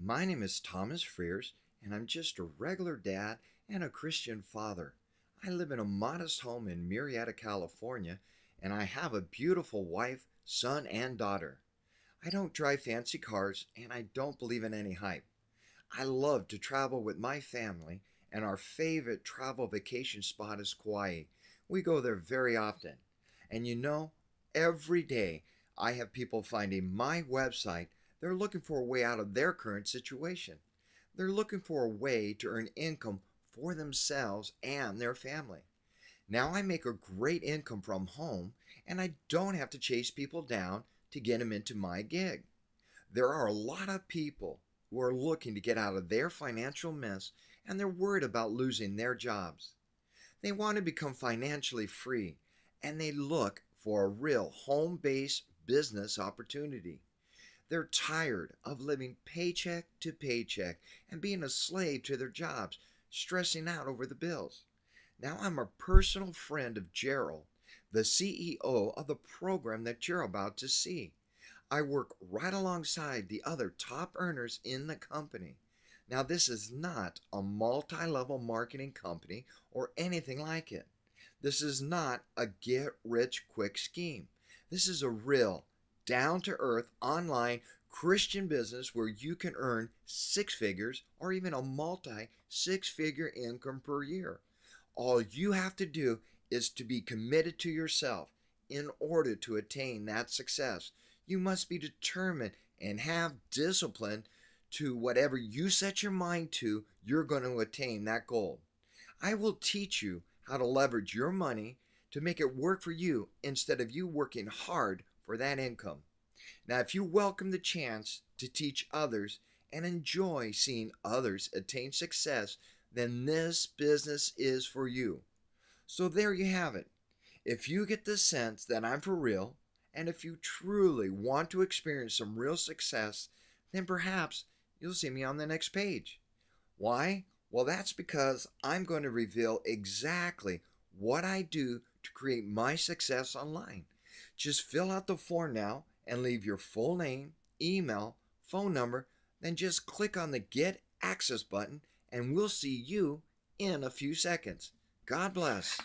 My name is Thomas Frears, and I'm just a regular dad and a Christian father. I live in a modest home in Murrieta, California, and I have a beautiful wife, son, and daughter. I don't drive fancy cars, and I don't believe in any hype. I love to travel with my family, and our favorite travel vacation spot is Kauai. We go there very often. And every day I have people finding my website. They're looking for a way out of their current situation. They're looking for a way to earn income for themselves and their family. Now I make a great income from home, and I don't have to chase people down to get them into my gig. There are a lot of people who are looking to get out of their financial mess, and they're worried about losing their jobs. They want to become financially free, and they look for a real home-based business opportunity. They're tired of living paycheck to paycheck and being a slave to their jobs, stressing out over the bills. Now I'm a personal friend of Gerald, the CEO of the program that you're about to see. I work right alongside the other top earners in the company. Now, this is not a multi-level marketing company or anything like it. This is not a get-rich-quick scheme. This is a real, down-to-earth, online Christian business where you can earn six figures or even a multi-six-figure income per year. All you have to do is to be committed to yourself in order to attain that success. You must be determined and have discipline to whatever you set your mind to, you're going to attain that goal. I will teach you how to leverage your money to make it work for you instead of you working hard for that income. Now, if you welcome the chance to teach others and enjoy seeing others attain success, then this business is for you. So there you have it. If you get the sense that I'm for real, and if you truly want to experience some real success, then perhaps you'll see me on the next page. Why? Well, that's because I'm going to reveal exactly what I do to create my success online. Just fill out the form now and leave your full name, email, phone number, then just click on the Get Access button and we'll see you in a few seconds. God bless.